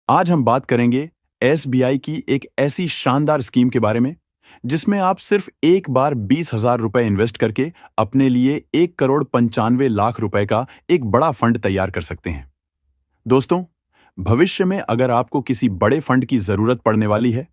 आज हम बात करेंगे एसबीआई की एक ऐसी शानदार स्कीम के बारे में जिसमें आप सिर्फ एक बार 20,000 रुपए इन्वेस्ट करके अपने लिए 1,95,00,000 रुपए का एक बड़ा फंड तैयार कर सकते हैं। दोस्तों, भविष्य में अगर आपको किसी बड़े फंड की जरूरत पड़ने वाली है,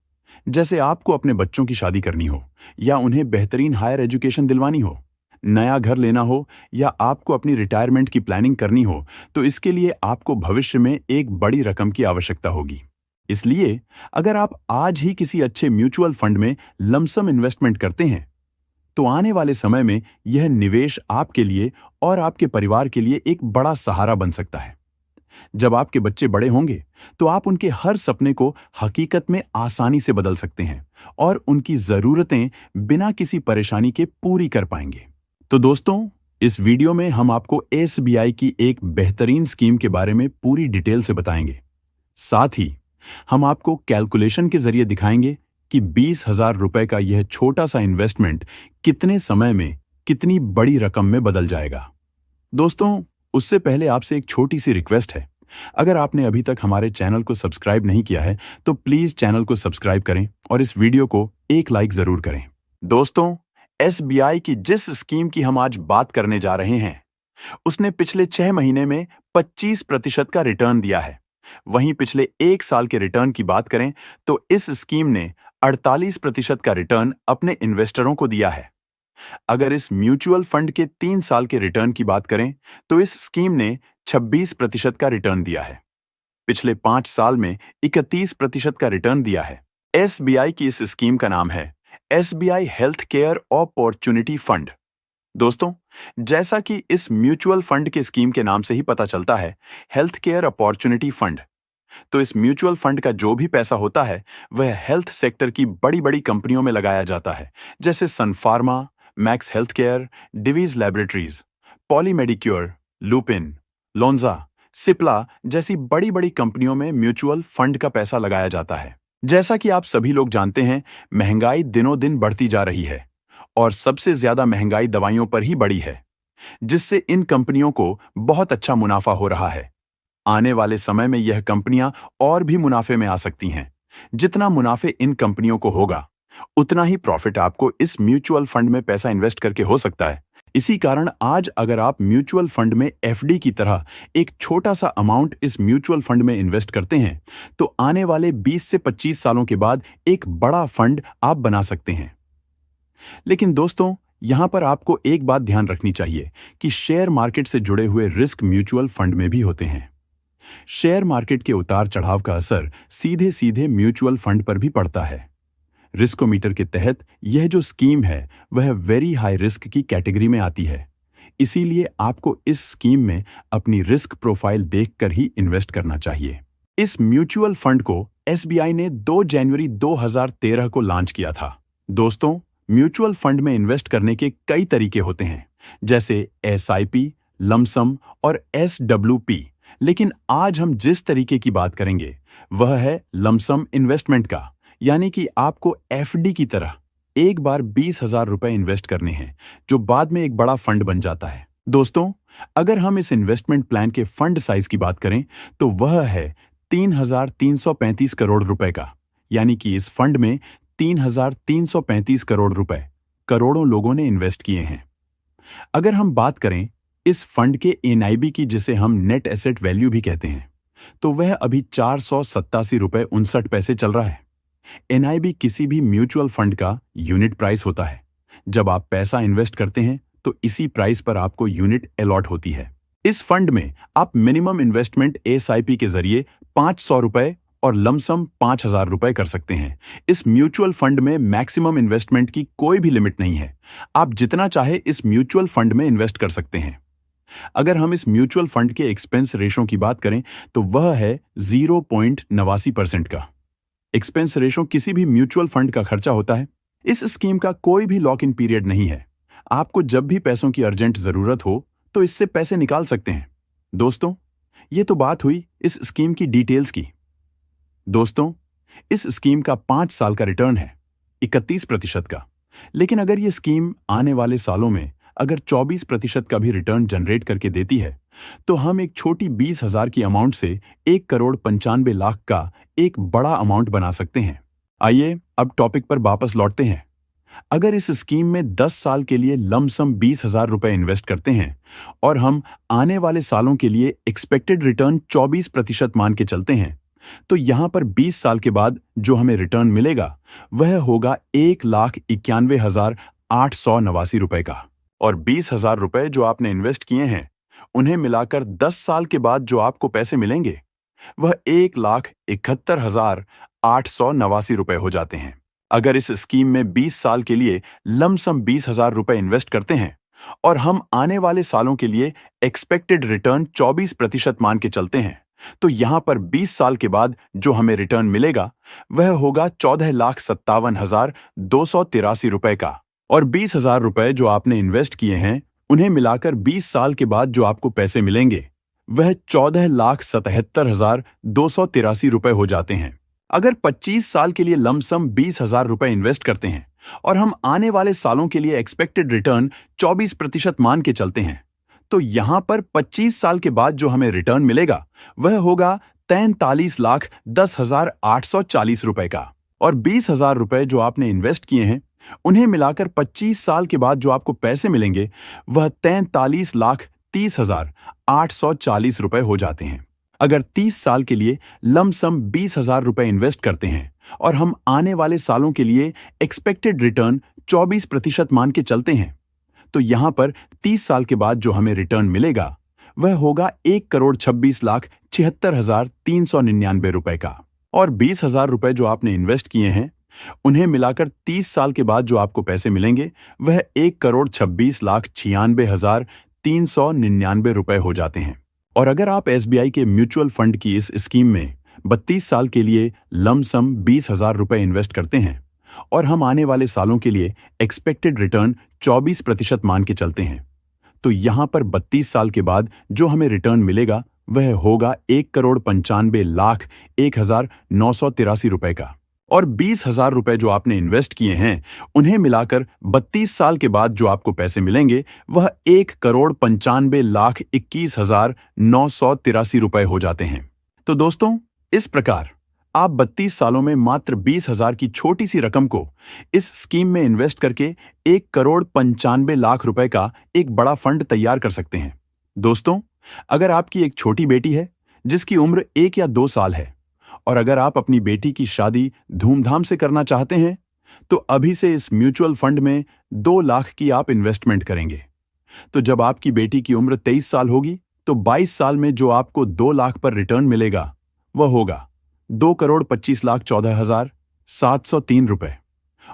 जैसे आपको अपने बच्चों की शादी करनी हो या उन्हें बेहतरीन हायर एजुकेशन दिलवानी हो, नया घर लेना हो या आपको अपनी रिटायरमेंट की प्लानिंग करनी हो, तो इसके लिए आपको भविष्य में एक बड़ी रकम की आवश्यकता होगी। इसलिए अगर आप आज ही किसी अच्छे म्यूचुअल फंड में लमसम इन्वेस्टमेंट करते हैं, तो आने वाले समय में यह निवेश आपके लिए और आपके परिवार के लिए एक बड़ा सहारा बन सकता है। जब आपके बच्चे बड़े होंगे, तो आप उनके हर सपने को हकीकत में आसानी से बदल सकते हैं और उनकी जरूरतें बिना किसी परेशानी के पूरी कर पाएंगे। तो दोस्तों, इस वीडियो में हम आपको एसबीआई की एक बेहतरीन स्कीम के बारे में पूरी डिटेल से बताएंगे। साथ ही हम आपको कैलकुलेशन के जरिए दिखाएंगे कि 20,000 रुपए का यह छोटा सा इन्वेस्टमेंट कितने समय में कितनी बड़ी रकम में बदल जाएगा। दोस्तों, उससे पहले आपसे एक छोटी सी रिक्वेस्ट है। अगर आपने अभी तक हमारे चैनल को सब्सक्राइब नहीं किया है, तो प्लीज चैनल को सब्सक्राइब करें और इस वीडियो को एक लाइक जरूर करें। दोस्तों, एसबीआई की जिस स्कीम की हम आज बात करने जा रहे हैं, उसने पिछले 6 महीने में 25% का रिटर्न दिया है। वहीं पिछले 1 साल के रिटर्न की बात करें तो इस स्कीम ने 48% का रिटर्न अपने इन्वेस्टरों को दिया है। अगर इस म्यूचुअल फंड के 3 साल के रिटर्न की बात करें तो इस स्कीम ने 26% का रिटर्न दिया है। पिछले 5 साल में 31% का रिटर्न दिया है। एसबीआई की इस स्कीम का नाम है SBI health care opportunity fund. दोस्तों, जैसा कि इस म्यूचुअल फंड के स्कीम के नाम से ही पता चलता है, हेल्थ केयर अपॉर्चुनिटी फंड, तो इस म्यूचुअल फंड का जो भी पैसा होता है वह हेल्थ सेक्टर की बड़ी बड़ी कंपनियों में लगाया जाता है, जैसे Sun Pharma, Max Healthcare, Divi's Laboratories, Poly Medicure, Lupin, Lonza, Cipla जैसी बड़ी बड़ी कंपनियों में म्यूचुअल फंड का पैसा लगाया जाता है। जैसा कि आप सभी लोग जानते हैं, महंगाई दिनों दिन बढ़ती जा रही है और सबसे ज्यादा महंगाई दवाइयों पर ही बढ़ी है, जिससे इन कंपनियों को बहुत अच्छा मुनाफा हो रहा है। आने वाले समय में यह कंपनियां और भी मुनाफे में आ सकती हैं। जितना मुनाफे इन कंपनियों को होगा, उतना ही प्रॉफिट आपको इस म्यूचुअल फंड में पैसा इन्वेस्ट करके हो सकता है। इसी कारण आज अगर आप म्यूचुअल फंड में एफडी की तरह एक छोटा सा अमाउंट इस म्यूचुअल फंड में इन्वेस्ट करते हैं, तो आने वाले 20 से 25 सालों के बाद एक बड़ा फंड आप बना सकते हैं। लेकिन दोस्तों, यहां पर आपको एक बात ध्यान रखनी चाहिए कि शेयर मार्केट से जुड़े हुए रिस्क म्यूचुअल फंड में भी होते हैं। शेयर मार्केट के उतार चढ़ाव का असर सीधे सीधे म्यूचुअल फंड पर भी पड़ता है। रिस्कोमीटर के तहत यह जो स्कीम है वह वेरी हाई रिस्क की कैटेगरी में आती है। इसीलिए आपको इस स्कीम में अपनी रिस्क प्रोफाइल देखकर ही इन्वेस्ट करना चाहिए। इस म्यूचुअल फंड को एसबीआई ने 2 जनवरी 2013 को लॉन्च किया था। दोस्तों, म्यूचुअल फंड में इन्वेस्ट करने के कई तरीके होते हैं, जैसे एसआईपी, लमसम और एसडब्ल्यूपी। लेकिन आज हम जिस तरीके की बात करेंगे वह है लमसम इन्वेस्टमेंट का, यानी कि आपको एफडी की तरह एक बार 20,000 रुपए इन्वेस्ट करने हैं, जो बाद में एक बड़ा फंड बन जाता है। दोस्तों, अगर हम इस इन्वेस्टमेंट प्लान के फंड साइज की बात करें तो वह है 3,335 करोड़ रुपए का, यानी कि इस फंड में 3,335 करोड़ रुपए करोड़ों लोगों ने इन्वेस्ट किए हैं। अगर हम बात करें इस फंड के एनआईबी की, जिसे हम नेट एसेट वैल्यू भी कहते हैं, तो वह अभी 487.59 रुपए चल रहा है। एनआईबी किसी भी म्यूचुअल फंड का यूनिट प्राइस होता है। जब आप पैसा इन्वेस्ट करते हैं तो इसी प्राइस पर आपको यूनिट अलॉट होती है। इस फंड में आप मिनिमम इन्वेस्टमेंट एसआईपी के जरिए 500 रुपए और लमसम 5,000 रुपए कर सकते हैं। इस म्यूचुअल फंड में मैक्सिमम इन्वेस्टमेंट की कोई भी लिमिट नहीं है। आप जितना चाहे इस म्यूचुअल फंड में इन्वेस्ट कर सकते हैं। अगर हम इस म्यूचुअल फंड के एक्सपेंस रेशो की बात करें तो वह है 0.89% का। एक्सपेंस रेशो किसी भी म्यूचुअल फंड का खर्चा होता है। इस स्कीम का कोई भी लॉक इन पीरियड नहीं है। आपको जब भी पैसों की अर्जेंट जरूरत हो तो इससे पैसे निकाल सकते हैं। दोस्तों, ये तो बात हुई इस स्कीम की डिटेल्स की। दोस्तों, इस स्कीम का 5 साल का रिटर्न है 31% का। लेकिन अगर ये स्कीम आने वाले सालों में अगर 24% का भी रिटर्न जनरेट करके देती है, तो हम एक छोटी 20,000 की अमाउंट से 1,95,00,000 का एक बड़ा अमाउंट बना सकते हैं। आइए अब टॉपिक पर वापस लौटते हैं। अगर इस स्कीम में 10 साल के लिए लमसम 20,000 रुपए इन्वेस्ट करते हैं और हम आने वाले सालों के लिए एक्सपेक्टेड रिटर्न 24% मान के चलते हैं, तो यहां पर 20 साल के बाद जो हमें रिटर्न मिलेगा वह होगा 1,91,889 रुपए का। और 20,000 रुपए जो आपने इन्वेस्ट किए हैं, उन्हें मिलाकर 10 साल के बाद जो आपको पैसे मिलेंगे वह 1,71,889 रुपए हो जाते हैं। अगर इस स्कीम में 20 साल के लिए लमसम 20,000 रुपए इन्वेस्ट करते हैं और हम आने वाले सालों के लिए एक्सपेक्टेड रिटर्न 24% मान के चलते हैं, तो यहां पर 20 साल के बाद जो हमें रिटर्न मिलेगा वह होगा 14,57,283 रुपए का। और 20,000 रुपए जो आपने इन्वेस्ट किए हैं, उन्हें मिलाकर 20 साल के बाद जो आपको पैसे मिलेंगे वह 14,77,283 रुपए हो जाते हैं। अगर 25 साल के लिए लमसम 20,000 रुपए इन्वेस्ट करते हैं और हम आने वाले सालों के लिए एक्सपेक्टेड रिटर्न 24% मान के चलते हैं, तो यहां पर 25 साल के बाद जो हमें रिटर्न मिलेगा वह होगा 43,10,840 रुपए का। और 20,000 रुपए जो आपने इन्वेस्ट किए हैं, उन्हें मिलाकर 25 साल के बाद जो आपको पैसे मिलेंगे वह 43,30,840 रुपए हो जाते हैं। अगर 30 साल के लिए लमसम 20,000 रुपए इन्वेस्ट करते हैं और हम आने वाले सालों के लिए एक्सपेक्टेड रिटर्न 24% मान के चलते हैं, तो यहां पर 30 साल के बाद जो हमें रिटर्न मिलेगा वह होगा 1,26,76,399 रुपए का। और 20,000 रुपए जो आपने इन्वेस्ट किए हैं, उन्हें मिलाकर 30 साल के बाद जो आपको पैसे मिलेंगे वह 1,26,96,399 रुपए हो जाते हैं। और अगर आप एसबीआई के म्यूचुअल फंड की इस स्कीम में 32 साल के लिए लमसम 20,000 रुपए इन्वेस्ट करते हैं और हम आने वाले सालों के लिए एक्सपेक्टेड रिटर्न 24% मान के चलते हैं, तो यहां पर 32 साल के बाद जो हमें रिटर्न मिलेगा वह होगा 1,95,01,983 रुपए का। और 20,000 रुपए जो आपने इन्वेस्ट किए हैं, उन्हें मिलाकर 32 साल के बाद जो आपको पैसे मिलेंगे वह 1,95,21,983 रुपए हो जाते हैं। तो दोस्तों, इस प्रकार आप 32 सालों में मात्र 20,000 की छोटी सी रकम को इस स्कीम में इन्वेस्ट करके 1,95,00,000 रुपए का एक बड़ा फंड तैयार कर सकते हैं। दोस्तों, अगर आपकी एक छोटी बेटी है जिसकी उम्र 1 या 2 साल है, और अगर आप अपनी बेटी की शादी धूमधाम से करना चाहते हैं, तो अभी से इस म्यूचुअल फंड में 2 लाख की आप इन्वेस्टमेंट करेंगे। तो जब आपकी बेटी की उम्र 23 साल होगी, तो 22 साल में जो आपको 2 लाख पर रिटर्न मिलेगा वह होगा 2,25,14,703 रुपए।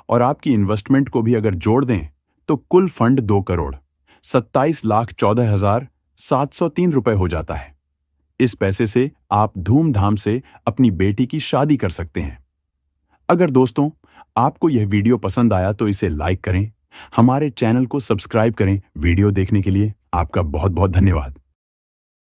और आपकी इन्वेस्टमेंट को भी अगर जोड़ दें तो कुल फंड 2,27,14,703 रुपए हो जाता है। इस पैसे से आप धूमधाम से अपनी बेटी की शादी कर सकते हैं। अगर दोस्तों आपको यह वीडियो पसंद आया तो इसे लाइक करें, हमारे चैनल को सब्सक्राइब करें। वीडियो देखने के लिए आपका बहुत बहुत धन्यवाद।